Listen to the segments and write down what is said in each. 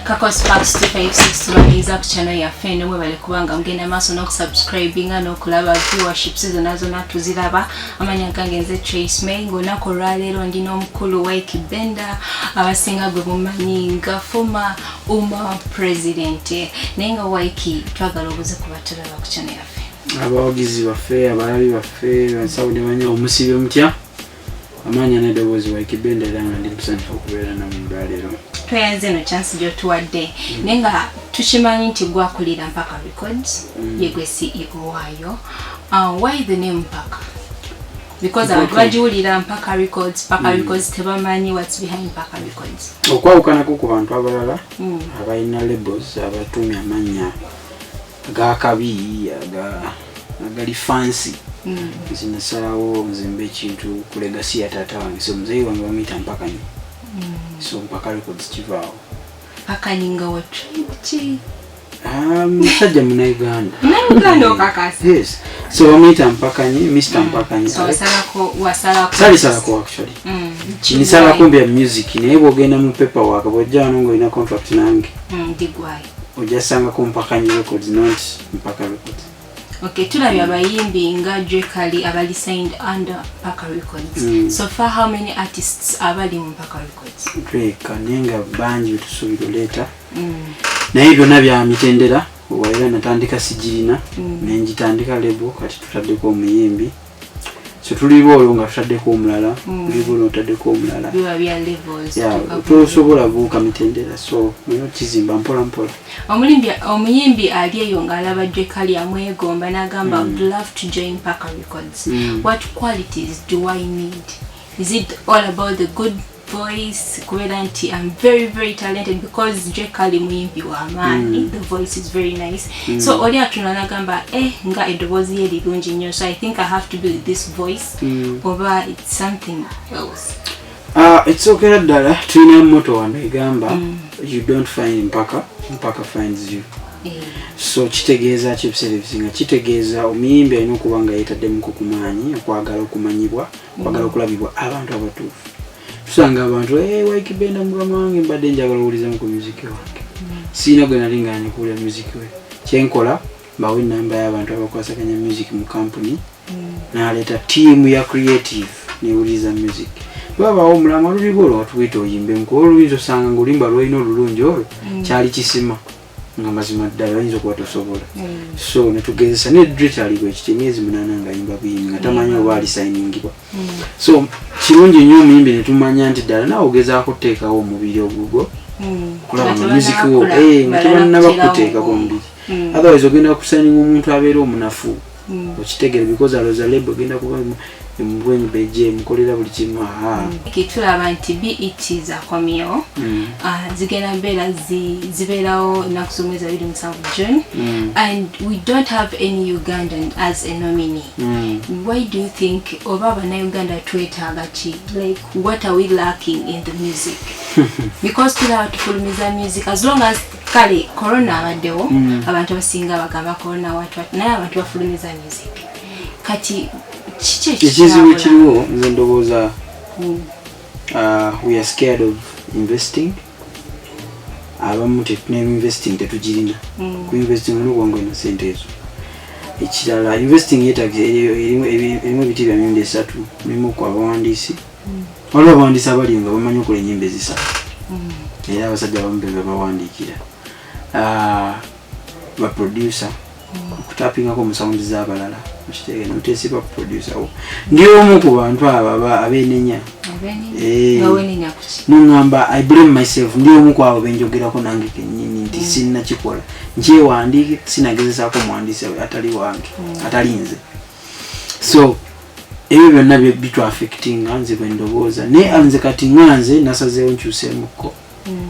Kakos Sparks 256 tubaniza ku channel ya Feno mwe bale kubanga mgenda maso no subscribinga no kulaba viewerships zonazo natuziraba amanya kangenze Trace May ngona ko ralero ndi no mukulu wa Kibenda abasinga gwe bumanyi former president nenga waiki twagala obuze kubatulaba ku channel ya Feno abawagizi baffe abalabi baffe basawudi banya omusibe mutya amanya nedobozi wa Kibenda langa ndi kusanyuka okubeera na mbalero twayanze no chance jo tuwadde nenga tushimanyi nti gwakulira Mpaka Records yegwe CEO wayo. Why the name Mpaka? Because abantu bajiwulira Mpaka Records tebamanyi what's behind Mpaka Records. Okwawukana ku bantu abalala abalina labels abatumya amanya agakabi agali fancy zinasalawo nzimbe ekintu ku legacy ya taata wange so muzeyi wange bamuyita Mpaka nyi so Mpaka Records kivaawo Mpaka nyinga wa tribuchi musajja muna Uganda okakasi. Yes, so bamuyita Mpaka nyi Mr. Mpaka nyi so wasalako salisalako actually kinisalako mbya music naye bwogenda mu paperwork bwojja wano ng'olina contract nange digwayo ojasanga ko Mpaka nyi Records not Mpaka Records. Okay, tulabye abayimbi nga Drake abali signed under Mpaka Records. So far how many artists abali mu Mpaka Records? Drake nenga banji tusubiro leta naye byonna bya mitendera waira natandika sijirina nenjitandika lebo kati tutaddeko omuyimbi so tulibo nga tutaddeko omulala tulibo notadeko omulala biba bya levels tusobola buuka mitendera so muno kizimba mpola omuyimbi ali eyo ng'alaba Drake amwegomba n'agamba would love to join Mpaka Records. What qualities do I need? Is it all about the good voice? Kuberanti I'm very very talented because Drake muyimbi wa mani the voice is very nice. So oli atuna nagamba nga edobozi ye lirungi nnyo so I think I have to be with this voice or it's something else. It's okay dala tulina motto wano egamba you don't find Mpaka finds you. So kitegeeza kibisere bisinga kitegeeza omuyimbi alina okuba nga yeetaddemu kukumanyi okwagala okumanyibwa okwagala okulabibwa abantu abatuufu. Tusanga abantu wa Kibenda mugama wange mbadde njagala owuliza ku music wange siina gwe nali nga nikuwulira music we kyenkola mbawe namba y'abantu abakwasaganya music mu company n'aleeta team ya creative newuliza music babawo omulama lulibolo watuwita oyimbe muko oluyinza osanga ng'olimba lwolina olulungi olwo kyali kisima nga mazima ddala oyinza okuba tosobola so netugezesa ne Drake aligwe ekitegeezi munana nga yimba buyimbi nga tamanyi oba alisayiningibwa so kirungi nnyo omuyimbi ne tumanya nti ddala nawe ogezaako kuteekawo omubiri ogugwo kulaba mu music wo nga tebannaba kuteekako omubiri otherwise ogenda kusayininga omuntu abeera omunafu okitegere because aloza lebo ogenda kuba mbwenyi beje mukolera buli kimu kitulaba nti BET zakomyewo zigenda mbeera zibeerawo ennaku z'omwezi 27 June and we don't have any Ugandan as a nominee. Why do you think oba Uganda twetaaga ki like what are we lacking in the music? Because tulaba tufulumiza music as long as kale corona abaddewo abantu basinga bagamba corona watu naye abantu bafulumiza music kati ekizibu kiriwo nze ndowooza we are scared of investing abamu investing tetugirina ku investing olwobwangu ina sente ezo ekirala investing yeetagisa erimu ebiti bya mirundi 3 mulimu ku abawandiisi waliwo abawandiisi abali nga bamanyi okola ennyimba ezisatu era abasajja abamu be bawandiikira baproducer okutapingako omusawundi z'abalala ekitege notesiba producer wo ndi omu ku bantu abenenya nungamba I blame myself ndi omu ku abo benjogerako nange kenyini nti sinna kikola nkyewandiike sinagezesaako muwandiisi atali wange atali nze so ebyo byonna bitwaffectinga nze bwe ndowooza naye nze kati nganze nasazeewo nkyuseemukko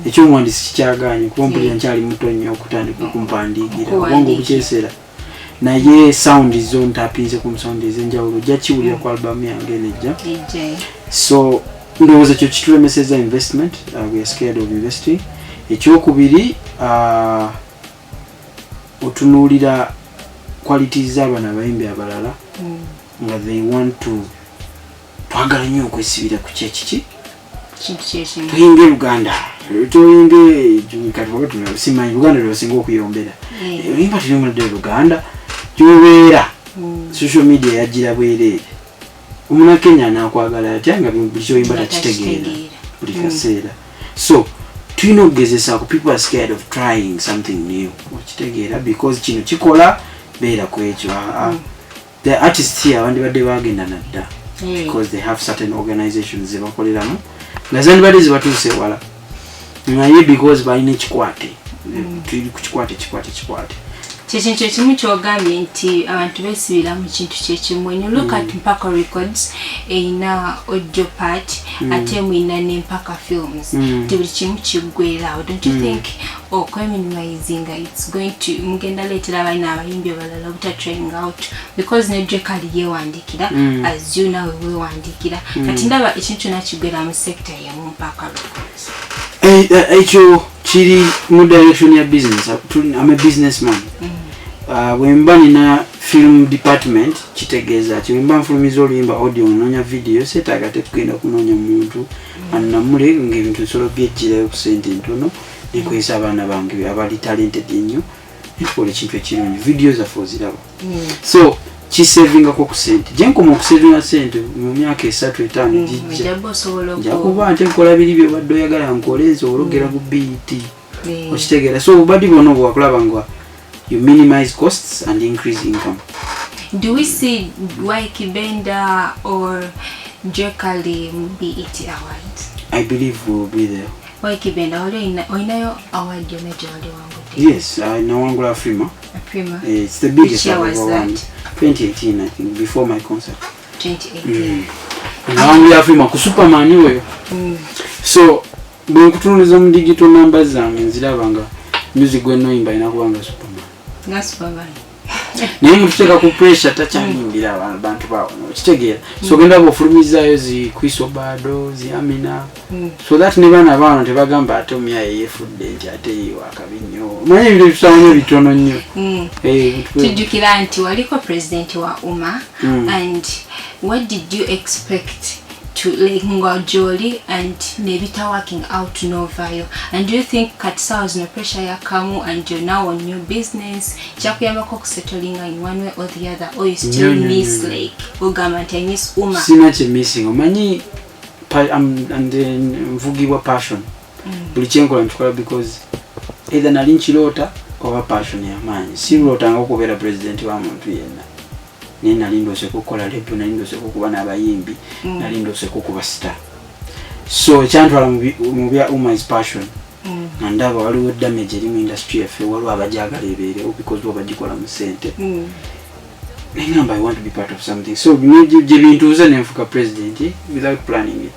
ekyomuwandiisi kikyaganye kuba mpulira nkyali muto nnyo okutandika okumpandiikira obwongo obukyesera naye sound zo ntapinze ku sound ezenjawulo ojja kiwulira ku album yange nejja so ndowooza kyo kitulemeseza investment we are scared of investing. Ekyokubiri otunuulira qualities z'abaana abayimbi abalala nga they want to twagala nnyo okwesibira ku kyekiki tuyimbe Uganda toyimbe kati wakati simanyi Uganda lwosinga okuyombera oyimba tinomuladde Uganda gyobeera social media yagira bwereere omuna Kenya nakwagala atya nga buli kyoyimba takitegeera buli kaseera so tulina okugezesa ku people are scared of trying something new okitegeera because kino kikola beera ku ekyo the artists here abandi badde bagenda nadda because they have certain organizations ze bakoleramu nga zandibadde zibatuuse wala naye because balina ekikwate tuli ku kikwate kyekyo kimu kyogambye nti abantu besibira mu kintu kyekimu when you look at Mpaka Records eina audio part ate mwina ne Mpaka Films buli kimu kiggwerawo don't you think minimizing it's going to mugenda leetera abaina abayimbi abalala buta trying out because ne Drekali yewandikira as you now wewandikira kati ndaba ekintu kyonna kiggwera mu sector ya Mpaka Records ekyo kiri mu direction ya business. I'm a businessman. Wemba nina film department kitegeeza wemba nfulumiza oluyimba audio nonya video setaga tekugenda kunonya muntu annamule ng'ebintu bisobola byejjirayo ku sente ntono nikwesa abaana bange abali talented ennyo nitukola ekintu ekirungi video zaffe oziraba so kisavingako ku sente jenkoma okusavinga sente mu myaka 3-5 gijja njakuba nte nkola biri bye badde oyagala nkole nsobola okugera ku BET okitegeera so obadde bono bwakulaba nga you minimize costs and increase income. Do we see Wyke Benda or Drekali BET Awards? I believe we'll be there. Wyke Benda, oinayo award yo major wangu? Yes, nawangula Afrima. Afrima. It's the biggest award. Which year was that? 2018, I think, before my concert. 2018. Nawangula Afrima ku Superman yoyo. So, bwe nkutunuliza mu digital numbers zange nzirabanga music gwe noyimba inakubanga Superman. Superman. Naye mututeeka ku pressure tacyanyimbira abantu bawo kitegeera so genda bofulumizayo zi Kwiso Bado zi Amina so that ne bana baano tebagamba ate omyaye yefudde nti ate yiwa akabinyo manye ebintu tusaanye bitono nnyo tujjukira nti waliko president wa UMA and what did you expect to like Ngojoli and nebita working out novayo and do you think Katsa was no pressure ya kamu and you're now on new business chakuyambako kusettling in one way or the other or you still miss like government and miss UMA sina che missing omanyi mvugibwa passion buli kyenkola ntukola because either nali nchilota oba passion ya manyi si lota nga okubeera president wa muntu yenna nina lindose kukola lepo na lindose kukuba n'abayimbi na lindose kukuba star so ekyantwala mu bya UMA is passion ndaba waliwo damage eri mu industry yaffe waliwo abajagala ebeerewo because wabagikola mu sente nengamba I want to be part of something so gye bintuuza nenfuka president without planning it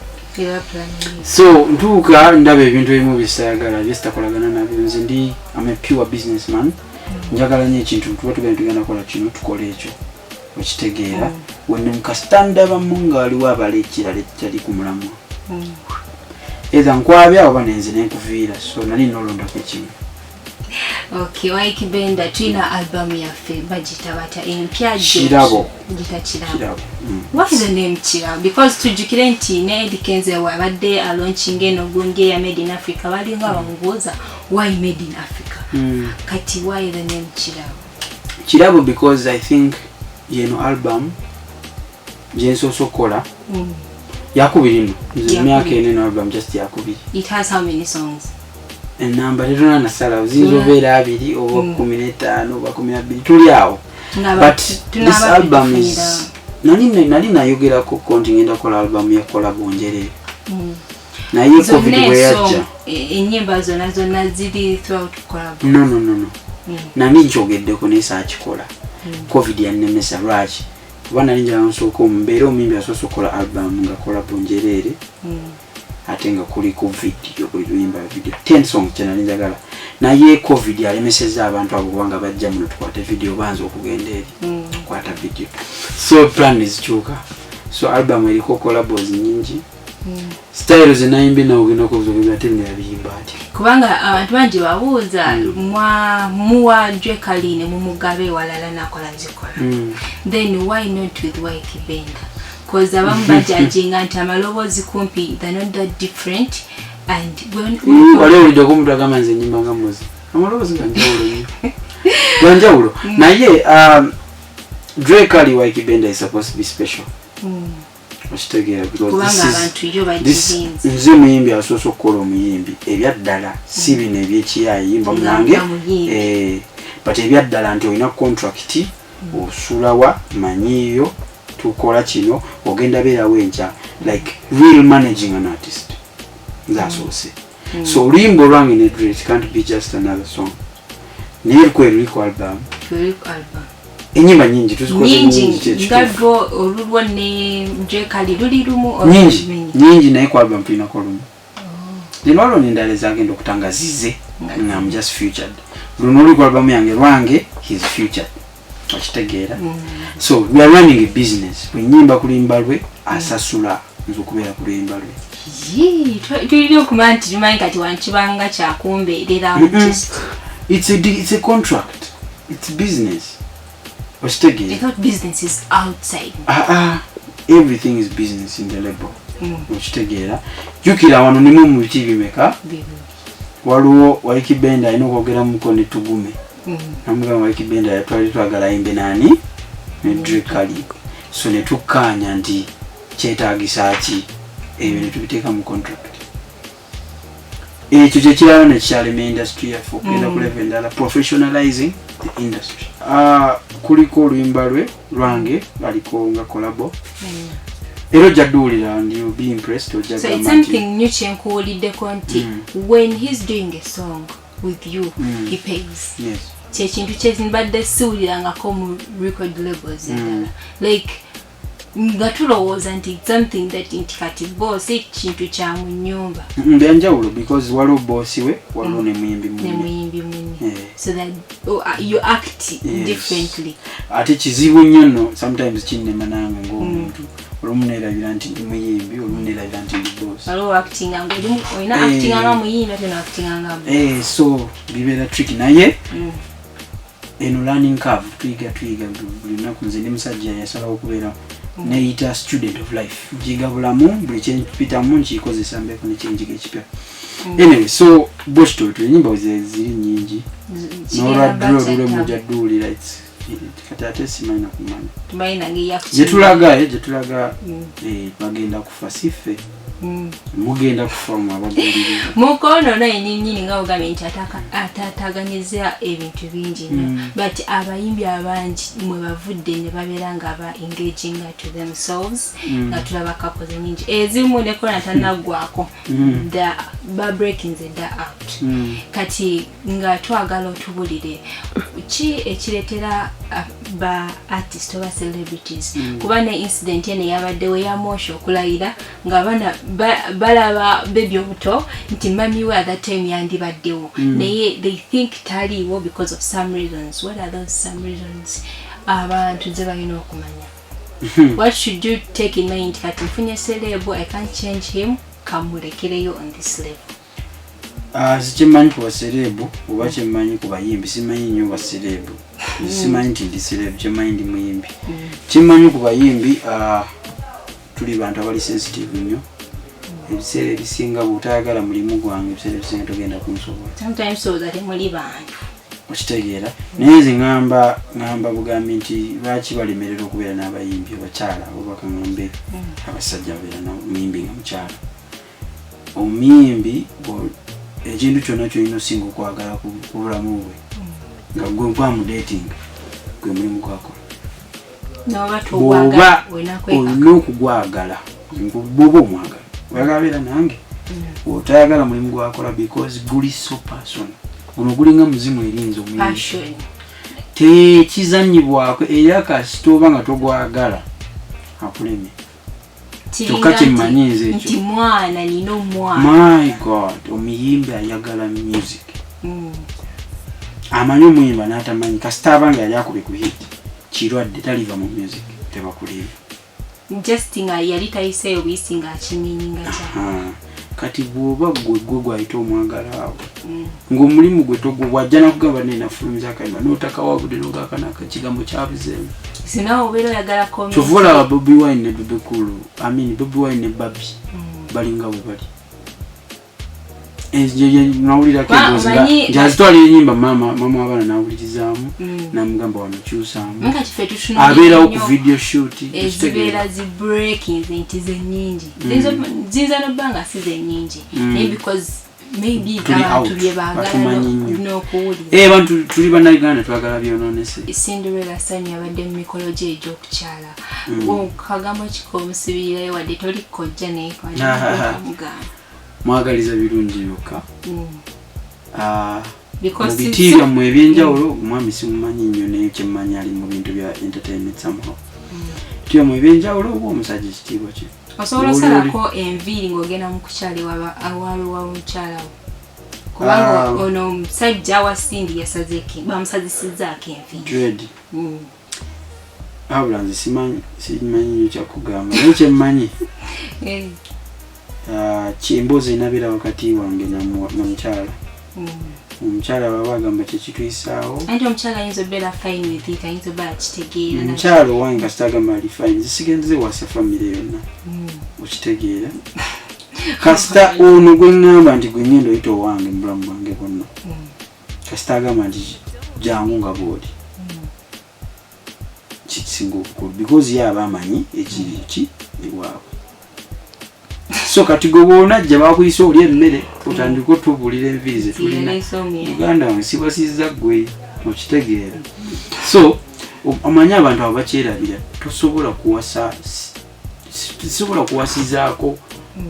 so ntuuka ndaba ebintu ebimu bisayagala byesitakolagana nabyo nze ndi I'm a pure businessman njagala nnyo ekintu tuba tugenda kola kino tukole ekyo okitegeera wenne mukasitanda bamu nga waliwo abalekira lekyali ku mulamwa eza nkwabya oba nenze nenkuviira so nali nolondako ekimu. Okay, Wyke Benda tulina album yaffe bagita bata empya Kirabo. Gita Kirabo. What is the name Kirabo? Because tujjukire nti ne Eddy Kenzo wabadde launching eno gundi ya Made in Africa balinga bamubuuza why Made in Africa kati why the name Kirabo because I think album jenso sokola yakubiri myaka ene album just yakubiri. It has how many songs? And number little na sala zizo vera abiri oba 15 oba 12 tuli awo but this album is nali nayogera ko kontingenda kola album ya kola bonjere na hiyo covid weyacha enyimba zona zili throughout collab no nani njogedde ko nesa akikola covid yanemesa lwaki bana linja nsoko mbero mimbi asoso kola album nga kola bonjerere atenga kuli covid yokulimba video 10 songs channel njagala na ye covid yalemeseza abantu abo kubanga bajja muno tukwate video banzo okugenderi kwata video so plan is chuka so album iliko collabs nyingi styles naimbi na ugino kuzoga tena yabimba ati kubanga abantu bangi babuuza muwa Drekali ne mumugabe walala nakola zikola then why not with Wyke Benda? Because abamu bajajinga nti amaloboozi kumpi they're not that different and when wale ulijako mtu agamba nze nyimba nga muzi amaloboozi ganjawulo nnyo ganjawulo naye Drake ali wa Kibenda is supposed to be special okitegeera because nze muyimbi asoose okukola omuyimbi ebyaddala si bino ebyekiyayi yimba munange but ebyaddala nti olina contract osulawa manyiyo tukola kino ogenda beerawo enkya like real managing an artist zasoose so oluyimba olwange ne Drake can't be just another song naye luliko album enyimba nyingi tuzikoze nyingi ngado olulwa ne Drake ali luli lumu nyingi naye kwa album tulinako lumu nilwalo nendala ezagenda okutangazize nga I'm just featured luno oli kwa album yange lwange his future okitegeera so we are running a business wenyimba kulimba lwe asasula nzo kubeera kulimba lwe tulina okumanya nti tumanyi kati wankibanga kyakumbeerera it's a contract, it's business. I thought business is outside. Everything is business in the label. Okitegeera jukira wano nimu mu TV meka waliwo wa Kibenda ino kwogera muko ne tugume namugamba wa Kibenda yatwali twagala imbe nani ne Drake ali so ne tukanya ndi kyetaagisa ki ebyo ne tubiteeka mu contract ekyo kye kirala ne kyalema industry yaffe okugenda ku level endala professionalizing the industry kuliko oluyimba lwange aliko nga collabo era ojjaduulira and you'll be impressed ojja so it's something new kyenkuwuliddeko nti when he's doing a song with you he pays kyekintu kyembadde siwulirangako mu record labels endala like nga tulowooza nti something that nti kati boss ekintu kya mu nnyumba byanjawulo because waliwo bossi we waliwo ne muyimbi munne so that you act differently ate kizibu nnyo no sometimes kinnema nange ng'omuntu olumu neerabira nti ndi muyimbi olumu neerabira nti ndi boss waliwo actinga ng'olimu olina actinga nga muyimbi ate noactinga nga so bibeera tricky naye eno learning curve tuyiga buli lunaku nze ndi musajja yasalawo okubeera neeyita student of life jiga bulamu buli kyenpitamu nkikozesa mbeeko nekyenjiga ekipya anyway so bwekityo enyimba ziri nyingi n'olwaddula olule mujadduulira kati ate simanyi nakumanya gyetulaga bagenda kufa siffe mugenda kufa mu abaguliriza mukono naye nyinyi nga ogambye nti atataganyiza ebintu bingi nnyo but abayimbi abangi mwe bavudde ne babeera nga ba engaging to themselves nga tulaba couples nyingi ezimu ne kona tanaggwako ba breaking the out kati nga twagala otubulire ki ekireetera ba artists oba celebrities kuba ne incident ene yabaddewo ya Mosho okulayira nga bana balaba baby obuto nti mami we at that time yandibaddewo naye they think taliiwo because of some reasons. What are those some reasons? Abantu ze balina okumanya. What should you take in mind? Kati mfunye celeb, I can't change him, kamulekereyo on this level. Sikimanyi kuba celebu oba kimanyi kuba yimbi simanyi nnyo ba celebu simanyi nti ndi celebu kimanyi ndi muyimbi kimanyi kuba yimbi tuli bantu abali sensitive nnyo ebiseera ebisinga bw'otayagala mulimu gwange ebiseera ebisinga togenda kunsobola sometimes so that muli bantu okitegeera naye nze ngamba bugambi nti lwaki balemerera okubeera n'abayimbi abakyala oba bakaŋŋambe abasajja babeera n'omuyimbi nga mukyala omuyimbi ekintu kyonna kyolina osinga okwagala ku bulamu bwe nga gwe nkwamudating gwe mulimu gwakola bw'oba olina okugwagala bw'oba omwagala oyagala beera nange otayagala mulimu gwakola because guli so personal guno gulinga muzimu erinza omuyimbi tekizanyibwako era kasita oba nga togwagala akulemye kyokka kyemmanyi nze ekyo nti mwana nina omwana my god omuyimbi ayagala music amanyi omuyimba n'atamanyi kasita abanga yali akube ku hit kirwadde taliva mu music tebakuliva just nga yali tayiseeyo buyisi nga akinyinyiga kya kati bw'oba gwe gwayita omwagala awo ng'omulimu gwe wajja nakugamba nenafulumya akayimba n'otakawabudde n'ogakana ekigambo kyabuzeemu sinawo obeera oyagala komedi kyova olaba Bobi Wine ne Bebe Cool Bobi Wine ne Babi balinga bwe bali nawulira kegoza njazitwala enyimba mama abana nawulirizamu namugamba wanokyusamu abeerawo ku video shoot ezibeera zi breakings nti zenyingi zinza nobbanga si zenyingi naye because maybe abantu bye baagala n'okuwulira abantu tuli bannayuganda twagala byononese Cinderella Sanyu abadde mu mikolo gye egy'okukyala kagambo kikomusibirayo wadde toli kojja naye kamugamba mwagaliza birungi byokka mu biti byammwe ebyenjawulo omwami simumanyi nnyo naye kyemmanyi ali mu bintu bya entertainment somehow biti byammwe ebyenjawulo oba omusajja ekitiibwa kye osobola osalako enviiri ng'ogenda mu kukyala awaawe mukyala wo kubanga ono omusajja awasindi yasazeeko bamusazisizzaako enviiri abula nze simanyi nnyo kyakugamba naye kyemmanyi emboozi enabeera wakati wange namukyala omukyala baba agamba kyekitwisaawo anti omukyala ayinza obeera fine with it ayinza obeera kitegeera omukyala owange kasita agamba ali fine zisigenze wasa famire yonna okitegeera kasita ono gwe ŋŋamba nti gwe ngenda oyita owange mu bulamu bwange bwonna kasita agamba nti jangu nga bwoli kikisinga obukulu because ye aba amanyi ekiri ki ewaabwe so kati gwe bw'onajja bakuyisa oli emmere otandika otubuulira enviiri ze tulina uganda wange sibasizza ggwe okitegeera so omanyi abantu abo bakyerabira tosobola kuwasizaako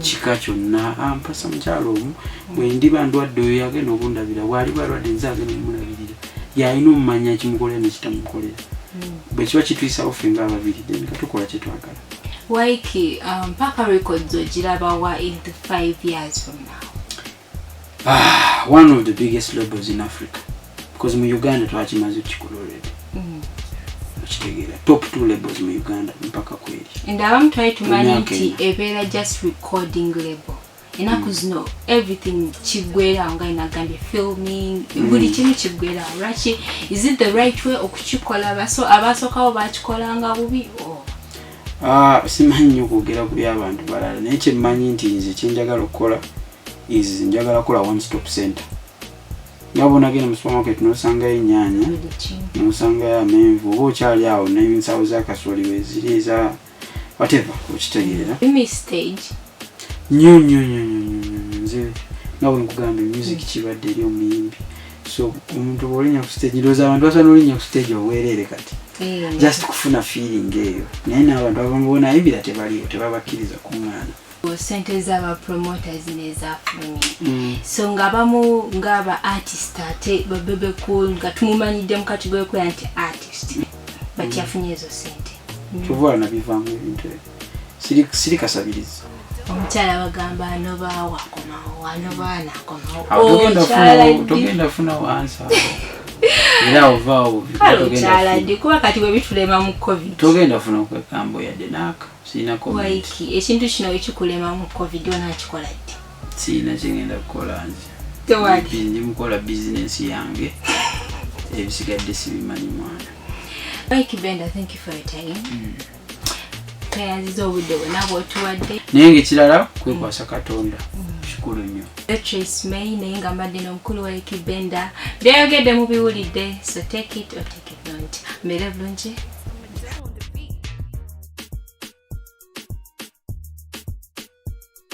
kika kyonna mpasa mukyalo omu bwe ndiba ndwadde oyo yagenda okundabira bw'ali balwadde nze agenda omulabirira yalina omumanya kimukolera nekitamukolera bwe kiba kitwisawo ffe ngaababiri then katukola kyetwagala Waiki, Mpaka Records ogirabawa in 5 years from now? One of the biggest labels in Africa. Because mu Uganda twakimaze okikola already. Okitegeera. Top 2 labels mu Uganda mpaka kweri. And abamu twali tumanyi nti ebeera just recording label. Enaku zino everything kigwera nga inagambye filming buli kimu kigwera. Lwaki is it the right way okukikola abasookawo bakikolanga bubi? Simanyi nnyo okwogera ku by'abantu balala naye kyemmanyi nti nze kyenjagala okukola njagala kukola one stop center nga bonagenda mu supermarket n'osangayo ennyaanya n'osangayo amenvu oba okyali awo n'ensawo z'akasooli weziri eza whatever okitegeera nnyo nze nga bwe nkugamba music kibadde eri omuyimbi so omuntu bw'olinya ku stage ndowooza abantu basana olinya ku stage oweerere kati just kufuna feeling eyo naye n'abantu abamu bonayimbira tebaliwo tebabakkiriza kuŋŋaana sente z'aba promoters n'ezafulumye so ng'abamu ng'aba artist ate babebe cool nga tumumanyidde mu kategori kwe nti artist batyafunye ezo sente kyova nabivaamu ebintu ebyo siri kasabiriza omukyala bagamba anobaawo akomawo anobaana akomawo togenda funa wansi era ovaawo okyala ndi kuba kati bwe bitulema mu covid togenda funa kwekambo yadde naaka siina waiki ekintu kino ekikulema mu covid onakikola ddi siina kyengenda kukola nze ndi mukola bizinesi yange ebisigadde sibimanyi mwana Waiki Benda, thank you for your time. Tweyanziza obudde bwonna bw'otuwadde naye ng'ekirala kwekwasa Katonda kikulu nnyo Trace May naye nga mbadde n'omukulu wa Waiki Benda byayogedde mubiwulidde so take it or take it not mbeere bulungi